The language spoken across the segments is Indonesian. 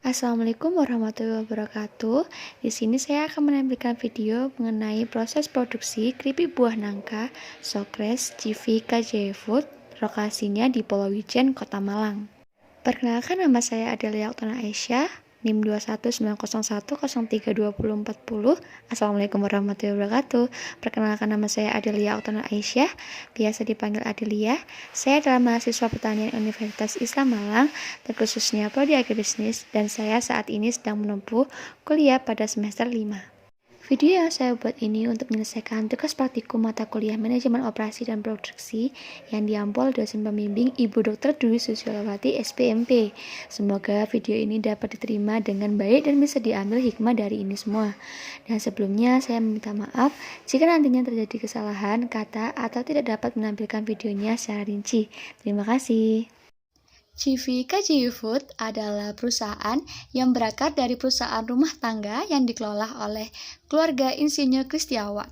Assalamualaikum warahmatullahi wabarakatuh. Di sini saya akan menampilkan video mengenai proses produksi keripik buah nangka Sokres CV KJI Food, lokasinya di Pulau Wijen, Kota Malang. Perkenalkan, nama saya Adelia Oktana Aisyah, NIM 21901032040. Assalamualaikum warahmatullahi wabarakatuh. Perkenalkan, nama saya Adelia Oktana Aisyah, biasa dipanggil Adelia. Saya adalah mahasiswa pertanian Universitas Islam Malang, terkhususnya Prodi Agribisnis, dan saya saat ini sedang menempuh kuliah pada semester 5. Video yang saya buat ini untuk menyelesaikan tugas praktikum mata kuliah Manajemen Operasi dan Produksi yang diampol dosen pembimbing Ibu Dr. Dwi Susiolawati SPMP. Semoga video ini dapat diterima dengan baik dan bisa diambil hikmah dari ini semua. Dan sebelumnya saya meminta maaf jika nantinya terjadi kesalahan kata atau tidak dapat menampilkan videonya secara rinci. Terima kasih. CV KJI Food adalah perusahaan yang berakar dari perusahaan rumah tangga yang dikelola oleh keluarga Insinyur Kristiawan.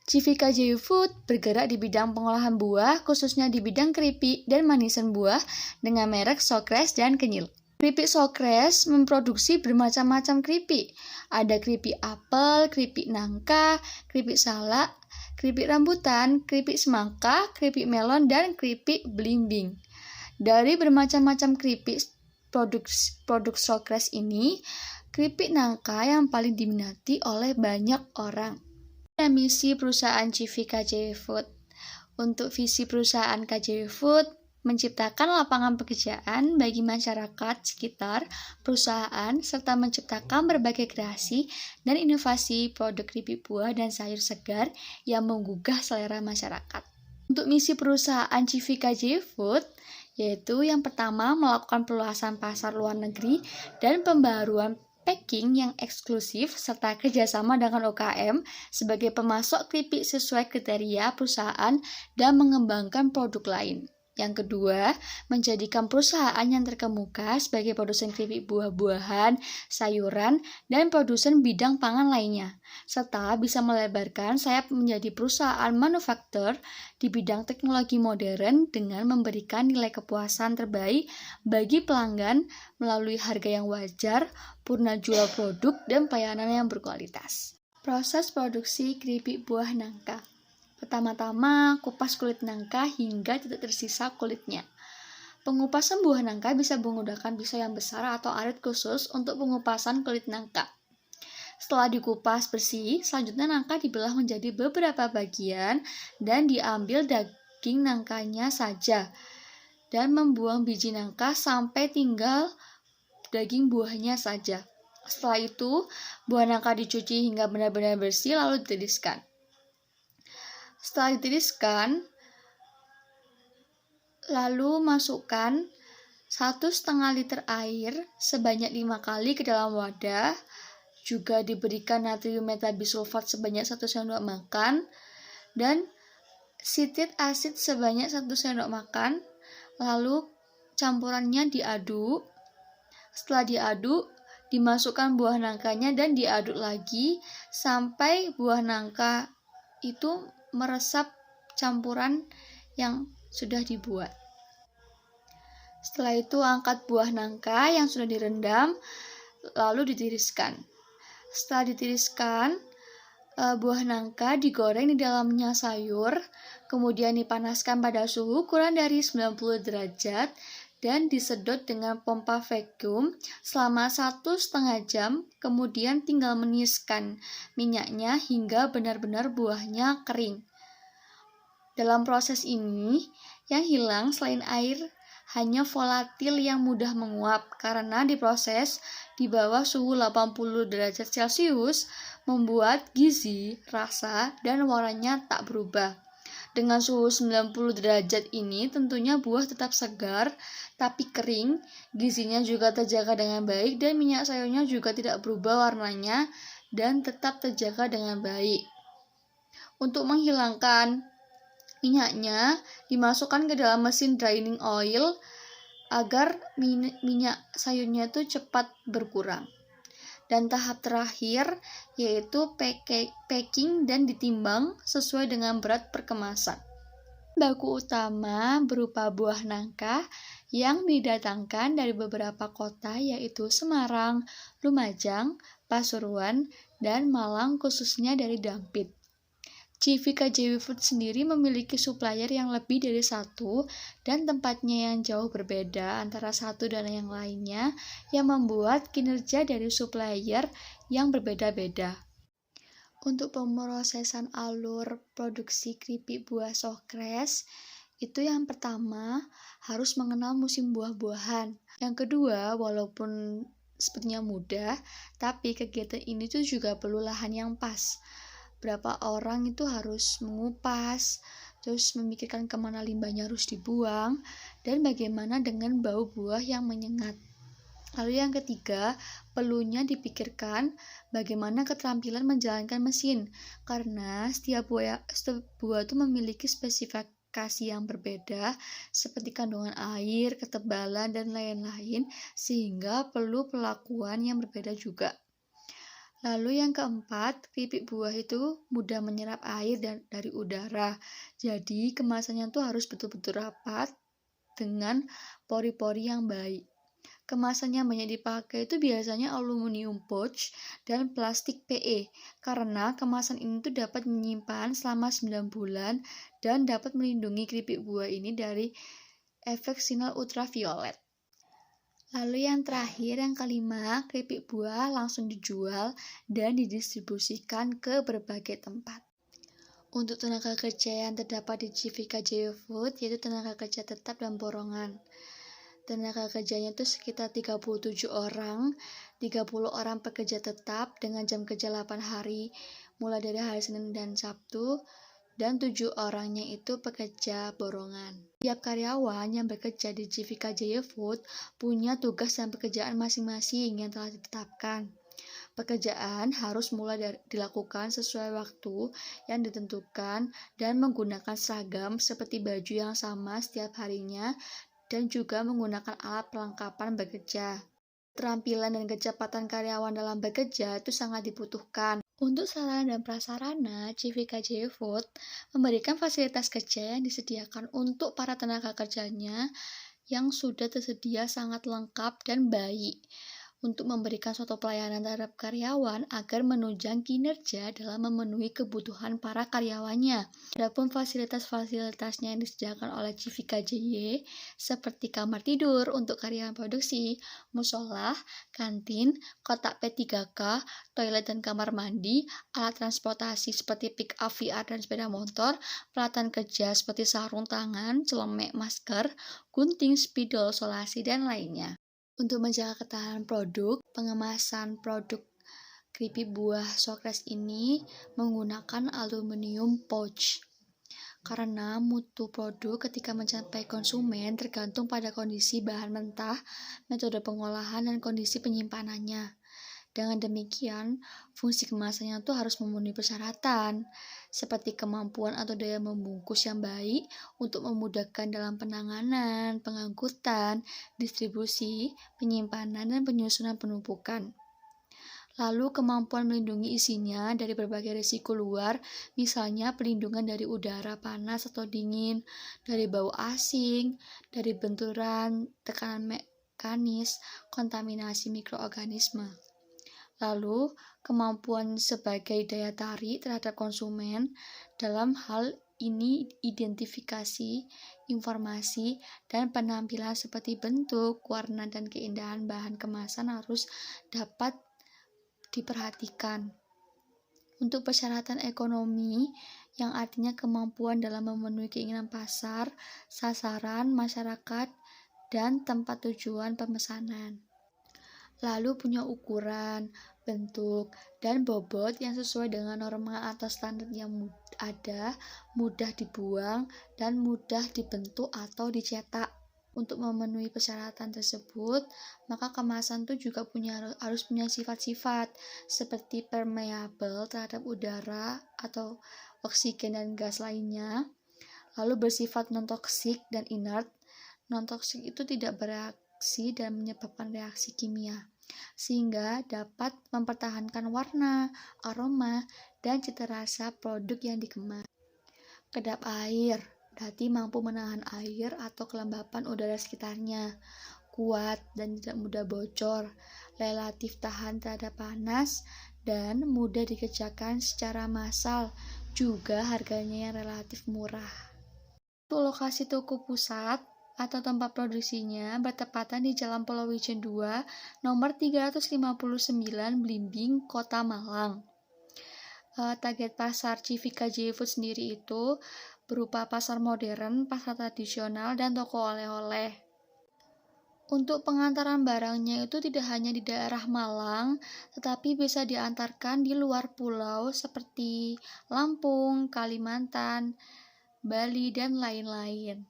CV KJI Food bergerak di bidang pengolahan buah, khususnya di bidang keripik dan manisan buah dengan merek Sokres dan Kenyil. Keripik Sokres memproduksi bermacam-macam keripik. Ada keripik apel, keripik nangka, keripik salak, keripik rambutan, keripik semangka, keripik melon, dan keripik belimbing. Dari bermacam-macam keripik produk Sokres ini, keripik nangka yang paling diminati oleh banyak orang. Dan misi perusahaan CV KJI Food. Untuk visi perusahaan KJI Food, menciptakan lapangan pekerjaan bagi masyarakat sekitar perusahaan, serta menciptakan berbagai kreasi dan inovasi produk keripik buah dan sayur segar yang menggugah selera masyarakat. Untuk misi perusahaan CV KJI Food, yaitu yang pertama melakukan perluasan pasar luar negeri dan pembaruan packing yang eksklusif serta kerjasama dengan UKM sebagai pemasok keripik sesuai kriteria perusahaan dan mengembangkan produk lain. Yang kedua, menjadikan perusahaan yang terkemuka sebagai produsen keripik buah-buahan, sayuran, dan produsen bidang pangan lainnya, serta bisa melebarkan sayap menjadi perusahaan manufaktur di bidang teknologi modern dengan memberikan nilai kepuasan terbaik bagi pelanggan melalui harga yang wajar, purna jual produk, dan pelayanan yang berkualitas. Proses produksi keripik buah nangka. Pertama-tama, kupas kulit nangka hingga tidak tersisa kulitnya. Pengupasan buah nangka bisa menggunakan pisau yang besar atau arit khusus untuk pengupasan kulit nangka. Setelah dikupas bersih, selanjutnya nangka dibelah menjadi beberapa bagian dan diambil daging nangkanya saja dan membuang biji nangka sampai tinggal daging buahnya saja. Setelah itu, buah nangka dicuci hingga benar-benar bersih lalu ditiriskan. Setelah ditiriskan, lalu masukkan 1,5 liter air sebanyak 5 kali ke dalam wadah. Juga diberikan natrium metabisulfat sebanyak 1 sendok makan dan sitrit asid sebanyak 1 sendok makan. Lalu campurannya diaduk. Setelah diaduk, dimasukkan buah nangkanya dan diaduk lagi sampai buah nangka itu meresap campuran yang sudah dibuat. Setelah itu angkat buah nangka yang sudah direndam lalu ditiriskan. Setelah ditiriskan, buah nangka digoreng di dalamnya sayur, kemudian dipanaskan pada suhu kurang dari 90 derajat dan disedot dengan pompa vakum selama 1,5 jam, kemudian tinggal meniriskan minyaknya hingga benar-benar buahnya kering. Dalam proses ini, yang hilang selain air hanya volatil yang mudah menguap karena diproses di bawah suhu 80 derajat Celcius membuat gizi, rasa, dan warnanya tak berubah. Dengan suhu 90 derajat ini tentunya buah tetap segar tapi kering, gizinya juga terjaga dengan baik dan minyak sayurnya juga tidak berubah warnanya dan tetap terjaga dengan baik. Untuk menghilangkan minyaknya, dimasukkan ke dalam mesin drying oil agar minyak sayurnya itu cepat berkurang. Dan tahap terakhir yaitu packing dan ditimbang sesuai dengan berat perkemasan. Baku utama berupa buah nangka yang didatangkan dari beberapa kota yaitu Semarang, Lumajang, Pasuruan, dan Malang khususnya dari Dampit. JVKJW Food sendiri memiliki supplier yang lebih dari satu dan tempatnya yang jauh berbeda antara satu dan yang lainnya yang membuat kinerja dari supplier yang berbeda-beda. Untuk pemrosesan alur produksi keripik buah Sokres, itu yang pertama harus mengenal musim buah-buahan. Yang kedua, walaupun sepertinya mudah, tapi kegiatan ini tuh juga perlu lahan yang pas. Berapa orang itu harus mengupas, terus memikirkan kemana limbahnya harus dibuang, dan bagaimana dengan bau buah yang menyengat. Lalu yang ketiga, perlunya dipikirkan bagaimana keterampilan menjalankan mesin, karena setiap buah itu memiliki spesifikasi yang berbeda, seperti kandungan air, ketebalan, dan lain-lain, sehingga perlu perlakuan yang berbeda juga. Lalu yang keempat, keripik buah itu mudah menyerap air dari udara, jadi kemasannya tuh harus betul-betul rapat dengan pori-pori yang baik. Kemasan yang banyak dipakai itu biasanya aluminium pouch dan plastik PE karena kemasan ini tuh dapat menyimpan selama 9 bulan dan dapat melindungi keripik buah ini dari efek sinar ultraviolet. Lalu yang terakhir, yang kelima, keripik buah langsung dijual dan didistribusikan ke berbagai tempat. Untuk tenaga kerja yang terdapat di JVKJW Food yaitu tenaga kerja tetap dan borongan. Tenaga kerjanya itu sekitar 37 orang, 30 orang pekerja tetap dengan jam kerja 8 hari, mulai dari hari Senin dan Sabtu, dan 7 orangnya itu pekerja borongan. Tiap karyawan yang bekerja di JVKJW Food punya tugas dan pekerjaan masing-masing yang telah ditetapkan. Pekerjaan harus mulai dilakukan sesuai waktu yang ditentukan dan menggunakan seragam seperti baju yang sama setiap harinya, dan juga menggunakan alat perlengkapan bekerja. Keterampilan dan kecepatan karyawan dalam bekerja itu sangat dibutuhkan. Untuk sarana dan prasarana, JVKJW Food memberikan fasilitas kerja yang disediakan untuk para tenaga kerjanya yang sudah tersedia sangat lengkap dan baik untuk memberikan suatu pelayanan terhadap karyawan agar menunjang kinerja dalam memenuhi kebutuhan para karyawannya. Adapun fasilitas-fasilitasnya yang disediakan oleh JVKJY seperti kamar tidur untuk karyawan produksi, musola, kantin, kotak P3K, toilet dan kamar mandi, alat transportasi seperti pick-up VR dan sepeda motor, peralatan kerja seperti sarung tangan, celemek, masker, gunting, spidol, solasi, dan lainnya. Untuk menjaga ketahanan produk, pengemasan produk keripik buah Sokres ini menggunakan aluminium pouch. Karena mutu produk ketika mencapai konsumen tergantung pada kondisi bahan mentah, metode pengolahan, dan kondisi penyimpanannya. Dengan demikian, fungsi kemasannya itu harus memenuhi persyaratan, seperti kemampuan atau daya membungkus yang baik untuk memudahkan dalam penanganan, pengangkutan, distribusi, penyimpanan, dan penyusunan penumpukan. Lalu kemampuan melindungi isinya dari berbagai risiko luar, misalnya pelindungan dari udara panas atau dingin, dari bau asing, dari benturan, tekanan mekanis, kontaminasi mikroorganisme. Lalu, kemampuan sebagai daya tarik terhadap konsumen, dalam hal ini identifikasi, informasi, dan penampilan seperti bentuk, warna, dan keindahan bahan kemasan harus dapat diperhatikan. Untuk persyaratan ekonomi, yang artinya kemampuan dalam memenuhi keinginan pasar, sasaran, masyarakat, dan tempat tujuan pemesanan. Lalu punya ukuran, bentuk, dan bobot yang sesuai dengan norma atau standar yang ada, mudah dibuang, dan mudah dibentuk atau dicetak. Untuk memenuhi persyaratan tersebut, maka kemasan itu juga harus punya sifat-sifat seperti permeable terhadap udara atau oksigen dan gas lainnya, lalu bersifat non-toksik dan inert. Non-toksik itu tidak bereaksi dan menyebabkan reaksi kimia, sehingga dapat mempertahankan warna, aroma, dan cita rasa produk yang dikemas. Kedap air. berarti mampu menahan air atau kelembapan udara sekitarnya, kuat dan tidak mudah bocor, relatif tahan terhadap panas, dan mudah dikerjakan secara massal, juga harganya yang relatif murah. Untuk lokasi toko pusat atau tempat produksinya bertepatan di Jalan Polowijen 2, nomor 359 Blimbing, Kota Malang. Target pasar Civika J Food sendiri itu berupa pasar modern, pasar tradisional, dan toko oleh-oleh. Untuk pengantaran barangnya itu tidak hanya di daerah Malang, tetapi bisa diantarkan di luar pulau seperti Lampung, Kalimantan, Bali, dan lain-lain.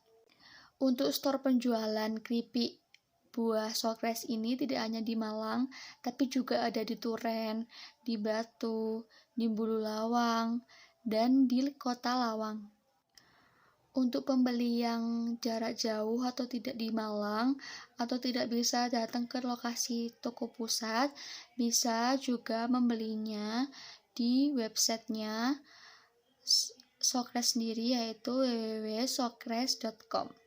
Untuk store penjualan keripik buah Sokres ini tidak hanya di Malang, tapi juga ada di Turen, di Batu, di Bulu Lawang, dan di Kota Lawang. Untuk pembeli yang jarak jauh atau tidak di Malang, atau tidak bisa datang ke lokasi toko pusat, bisa juga membelinya di websitenya Sokres sendiri, yaitu www.sokres.com.